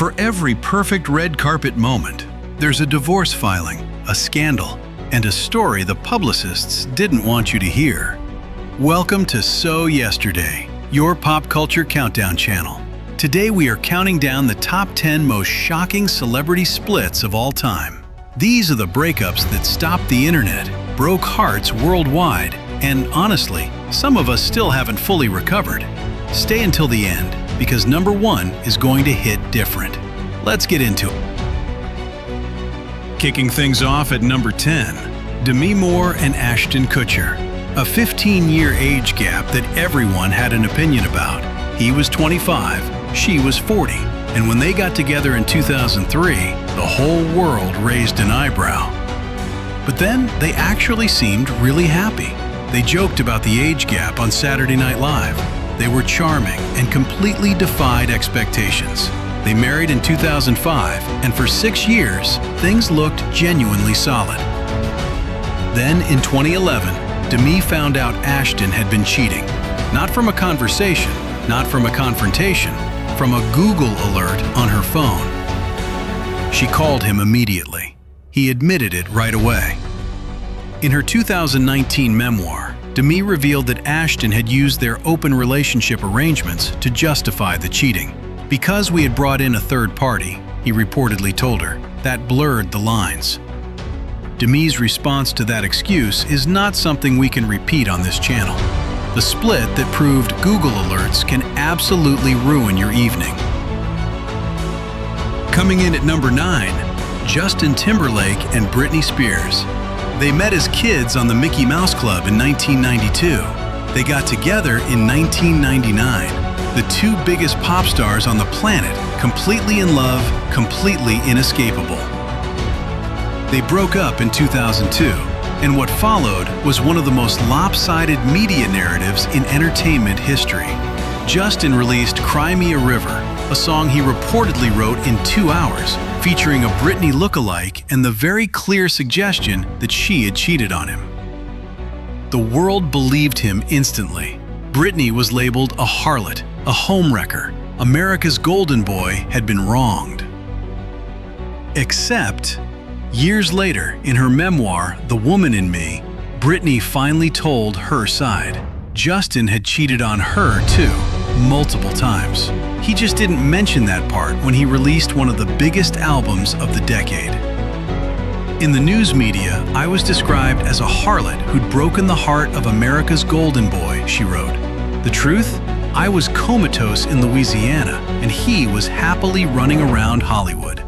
For every perfect red carpet moment, there's a divorce filing, a scandal, and a story the publicists didn't want you to hear. Welcome to So Yesterday, your pop culture countdown channel. Today we are counting down the top 10 most shocking celebrity splits of all time. These are the breakups that stopped the internet, broke hearts worldwide, and honestly, some of us still haven't fully recovered. Stay until the end, because number 1 is going to hit different. Let's get into it. Kicking things off at number 10, Demi Moore and Ashton Kutcher. A 15-year age gap that everyone had an opinion about. He was 25, she was 40, and when they got together in 2003, the whole world raised an eyebrow. But then they actually seemed really happy. They joked about the age gap on Saturday Night Live. They were charming and completely defied expectations. They married in 2005, and for 6 years, things looked genuinely solid. Then in 2011, Demi found out Ashton had been cheating. Not from a conversation, not from a confrontation, from a Google alert on her phone. She called him immediately. He admitted it right away. In her 2019 memoir, Demi revealed that Ashton had used their open relationship arrangements to justify the cheating. Because we had brought in a third party, he reportedly told her, that blurred the lines. Demi's response to that excuse is not something we can repeat on this channel. The split that proved Google alerts can absolutely ruin your evening. Coming in at number 9, Justin Timberlake and Britney Spears. They met as kids on the Mickey Mouse Club in 1992. They got together in 1999. The two biggest pop stars on the planet, completely in love, completely inescapable. They broke up in 2002, and what followed was one of the most lopsided media narratives in entertainment history. Justin released Cry Me a River, a song he reportedly wrote in 2 hours, featuring a Britney lookalike and the very clear suggestion that she had cheated on him. The world believed him instantly. Britney was labeled a harlot, a homewrecker. America's golden boy had been wronged. Except, years later, in her memoir, The Woman in Me, Britney finally told her side. Justin had cheated on her too, multiple times. He just didn't mention that part when he released one of the biggest albums of the decade. In the news media, I was described as a harlot who'd broken the heart of America's golden boy, she wrote. The truth? I was comatose in Louisiana, and he was happily running around Hollywood.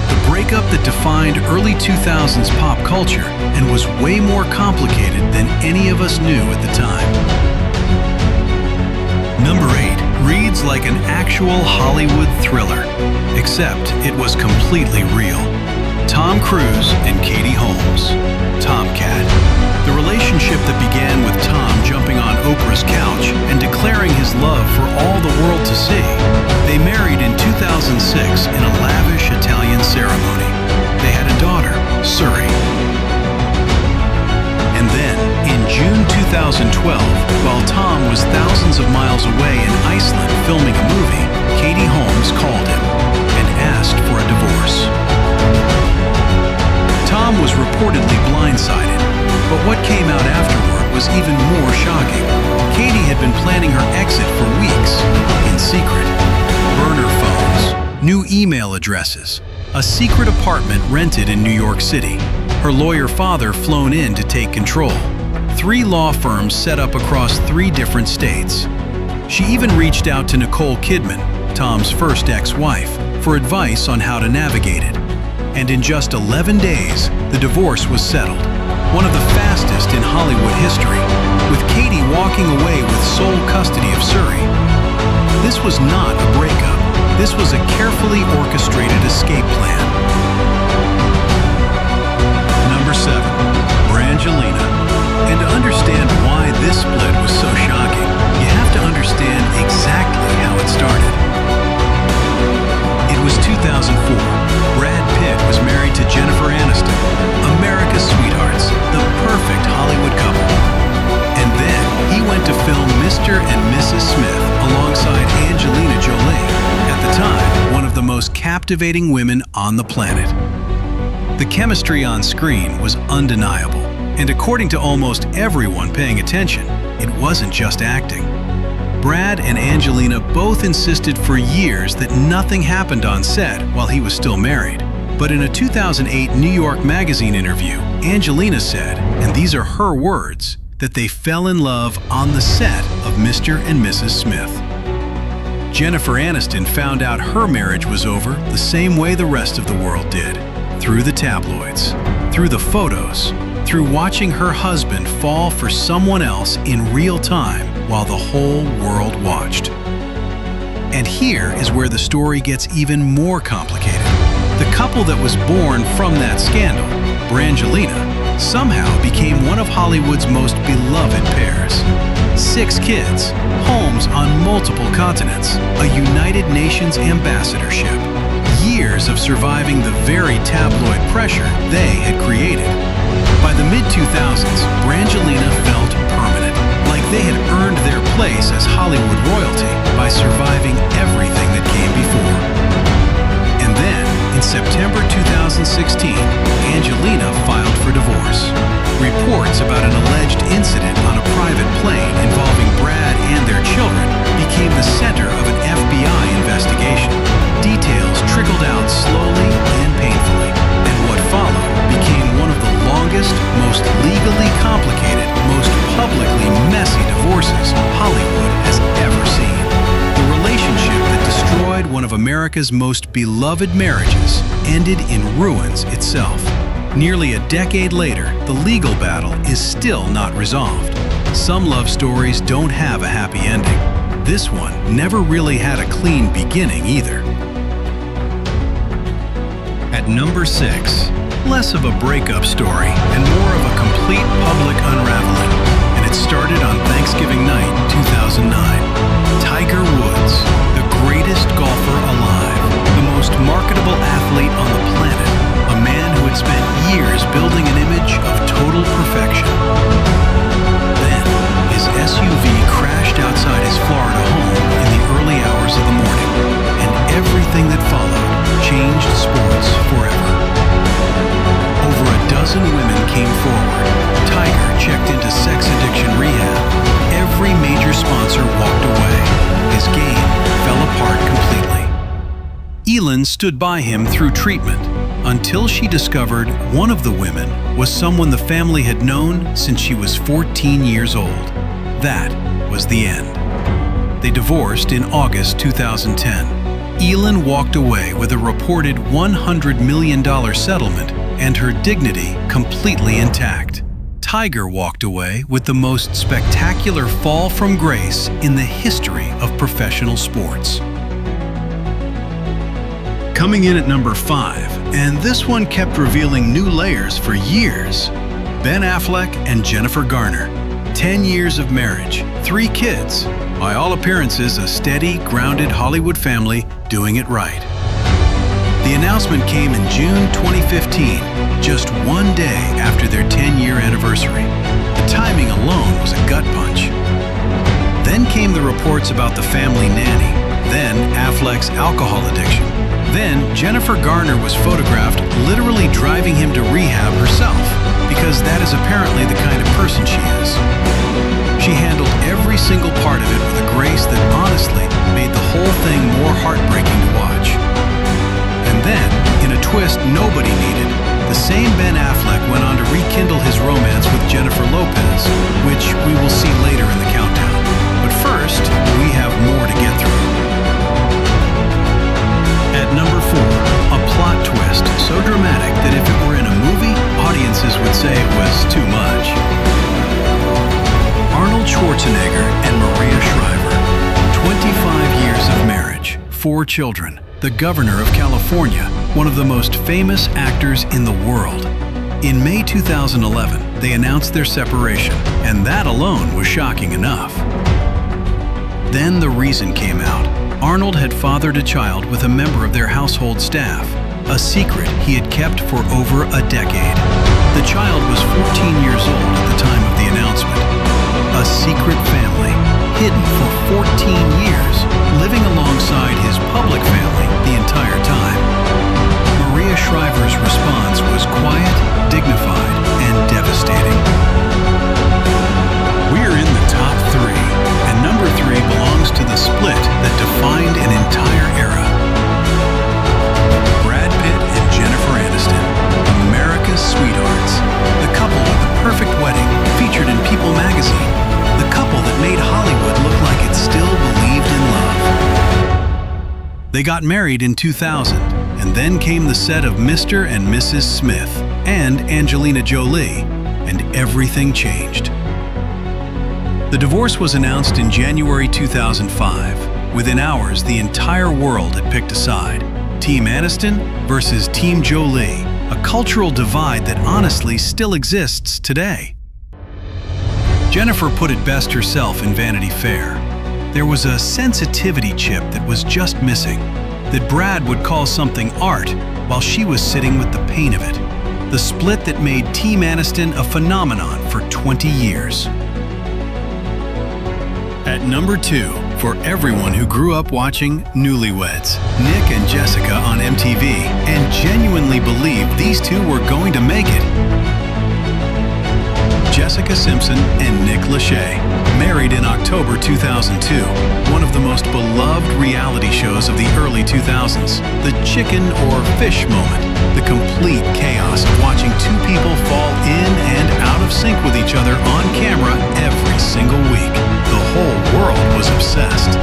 The breakup that defined early 2000s pop culture and was way more complicated than any of us knew at the time. Number 8 reads like an actual Hollywood thriller, except it was completely real. Tom Cruise and Katie Holmes. TomKat. The relationship that began with Tom jumping on Oprah's couch and declaring his love for all the world to see. They married in 2006 in a lavish Italian ceremony. They had a daughter, Suri. And then, in June 2012, while Tom was thousands of miles away in Iceland filming a movie, Katie Holmes called him and asked for a divorce. Tom was reportedly blindsided, but what came out afterward was even more shocking. Katie had been planning her exit for weeks, in secret. Burner phones, new email addresses, a secret apartment rented in New York City, her lawyer father flown in to take control, 3 law firms set up across 3 different states. She even reached out to Nicole Kidman, Tom's first ex-wife, for advice on how to navigate it. And in just 11 days, the divorce was settled, one of the fastest in Hollywood history, with Katie walking away with sole custody of Suri. This was not a breakup. This was a carefully orchestrated escape plan. Number 7, Brangelina. And to understand why this split was so shocking, you have to understand exactly how it started. It was 2004. Brad Pitt was married to Jennifer Aniston, America's sweethearts, the perfect Hollywood couple. And then he went to film Mr. and Mrs. Smith alongside Angelina Jolie, at the time one captivating women on the planet. The chemistry on screen was undeniable, and according to almost everyone paying attention, it wasn't just acting. Brad and Angelina both insisted for years that nothing happened on set while he was still married. But in a 2008 New York Magazine interview, Angelina said, and these are her words, that they fell in love on the set of Mr. and Mrs. Smith. Jennifer Aniston found out her marriage was over the same way the rest of the world did, through the tabloids, through the photos, through watching her husband fall for someone else in real time while the whole world watched. And here is where the story gets even more complicated. The couple that was born from that scandal, Brangelina, somehow became one of Hollywood's most beloved pairs. 6 kids, homes on multiple continents, a United Nations ambassadorship, years of surviving the very tabloid pressure they had created. By the mid-2000s, Brangelina felt permanent, like they had earned their place as Hollywood royalty by surviving everything that came before. And then, in September 2016, Angelina filed for divorce. Reports about an alleged incident on a private plane involving Brad and their children became the center of an FBI investigation. Details trickled out slowly and painfully, and what followed became one of the longest, most legally complicated, most publicly messy divorces Hollywood has ever seen. The relationship that destroyed one of America's most beloved marriages ended in ruins itself. Nearly a decade later, the legal battle is still not resolved. Some love stories don't have a happy ending. This one never really had a clean beginning either. At number 6, less of a breakup story and more of a complete public unraveling. And it started on Thanksgiving night, 2009. Tiger Woods, the greatest golfer alive, the most marketable athlete on the planet, a man who had spent years building an image of total perfection. Then, his SUV crashed outside his Florida home in the early hours of the morning, and everything that followed changed sports forever. Over a dozen women came forward. Tiger checked into sex addiction rehab. Every major sponsor walked away. His game fell apart completely. Elin stood by him through treatment until she discovered one of the women was someone the family had known since she was 14 years old. That was the end. They divorced in August 2010. Elin walked away with a reported $100 million settlement and her dignity completely intact. Tiger walked away with the most spectacular fall from grace in the history of professional sports. Coming in at number 5, and this one kept revealing new layers for years, Ben Affleck and Jennifer Garner. 10 years of marriage, 3 kids. By all appearances, a steady, grounded Hollywood family doing it right. The announcement came in June 2015, just one day after their 10-year anniversary. The timing alone was a gut punch. Then came the reports about the family nanny, then Affleck's alcohol addiction. Then Jennifer Garner was photographed literally driving him to rehab herself, because that is apparently the kind of person she is. She handled every single part of it with a grace that honestly made the whole thing more heartbreaking to watch. And then, in a twist nobody needed, the same Ben Affleck went on to rekindle his romance with Jennifer Lopez, which we will see later in the countdown. But first, we have more to get through. At number 4, a plot twist so dramatic that if it were in a movie, audiences would say it was too much. Arnold Schwarzenegger and Maria Shriver. 25 years of marriage, 4 children, the governor of California, one of the most famous actors in the world. In May 2011, they announced their separation, and that alone was shocking enough. Then the reason came out. Arnold had fathered a child with a member of their household staff, a secret he had kept for over a decade. The child was 14 years old at the time of the announcement. A secret family, hidden for 14 years, living alongside his public family the entire time. Shriver's response was quiet, dignified, and devastating. We're in the top 3, and number 3 belongs to the split that defined an entire era. Brad Pitt and Jennifer Aniston, America's sweethearts, the couple with the perfect wedding featured in People magazine, the couple that made Hollywood look like it still believed in love. They got married in 2000, and then came the set of Mr. and Mrs. Smith and Angelina Jolie, and everything changed. The divorce was announced in January 2005. Within hours, the entire world had picked a side. Team Aniston versus Team Jolie, a cultural divide that honestly still exists today. Jennifer put it best herself in Vanity Fair. There was a sensitivity chip that was just missing, that Brad would call something art while she was sitting with the pain of it. The split that made Team Aniston a phenomenon for 20 years. At number 2, for everyone who grew up watching Newlyweds, Nick and Jessica on MTV, and genuinely believed these two were going to make it. Jessica Simpson and Nick Lachey, married in October 2002, one of the most beloved reality shows of the early 2000s, the chicken or fish moment, the complete chaos of watching two people fall in and out of sync with each other on camera every single week. The whole world was obsessed.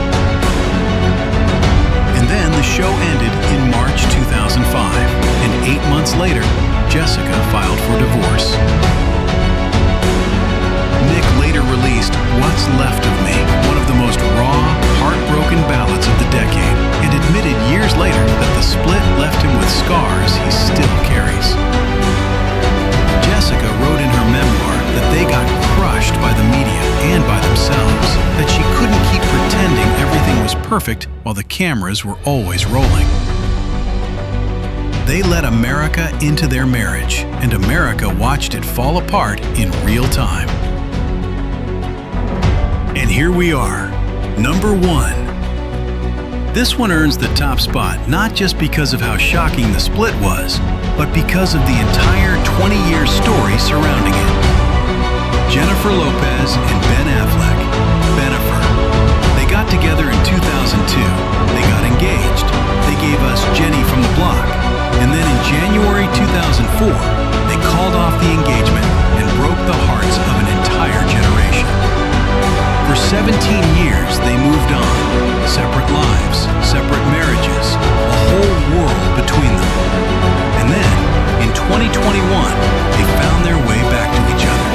And then the show ended in March 2005, and 8 months later, Jessica filed for divorce. Nick later released What's Left of Me, one of the most raw, heartbroken ballads of the decade, and admitted years later that the split left him with scars he still carries. Jessica wrote in her memoir that they got crushed by the media and by themselves, that she couldn't keep pretending everything was perfect while the cameras were always rolling. They let America into their marriage, and America watched it fall apart in real time. And here we are, number 1. This one earns the top spot not just because of how shocking the split was, but because of the entire 20-year story surrounding it. Jennifer Lopez and Ben Affleck, Bennifer. They got together in 2002. They got engaged. They gave us Jenny from the Block. And then in January 2004, they called off the engagement and broke the hearts of an entire generation. For 17 years, they moved on. Separate lives, separate marriages, a whole world between them. And then, in 2021, they found their way back to each other.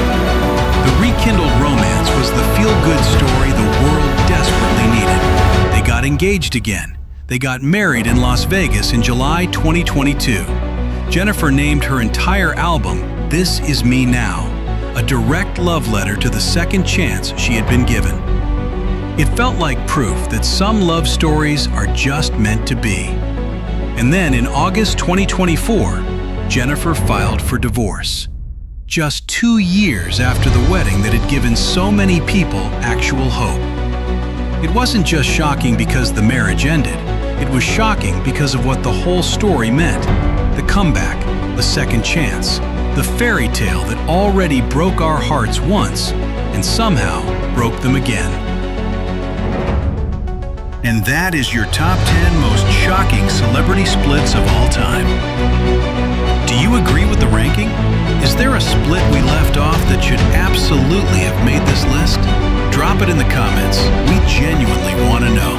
The rekindled romance was the feel-good story the world desperately needed. They got engaged again. They got married in Las Vegas in July 2022. Jennifer named her entire album, This Is Me Now, a direct love letter to the second chance she had been given. It felt like proof that some love stories are just meant to be. And then in August 2024, Jennifer filed for divorce. Just 2 years after the wedding that had given so many people actual hope. It wasn't just shocking because the marriage ended. It was shocking because of what the whole story meant. The comeback, the second chance, the fairy tale that already broke our hearts once and somehow broke them again. And that is your top 10 most shocking celebrity splits of all time. Do you agree with the ranking? Is there a split we left off that should absolutely have made this list? Drop it in the comments. We genuinely want to know.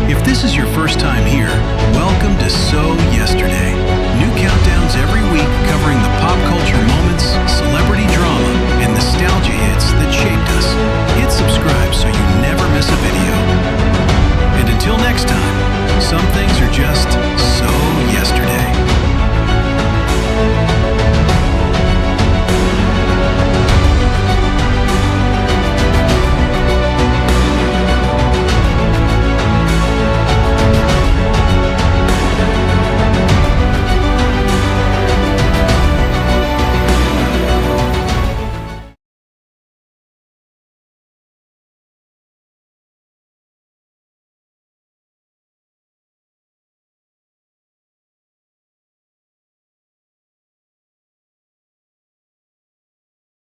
If this is your first time here, welcome to So Yesterday. New countdowns every week covering the pop culture moments, celebrity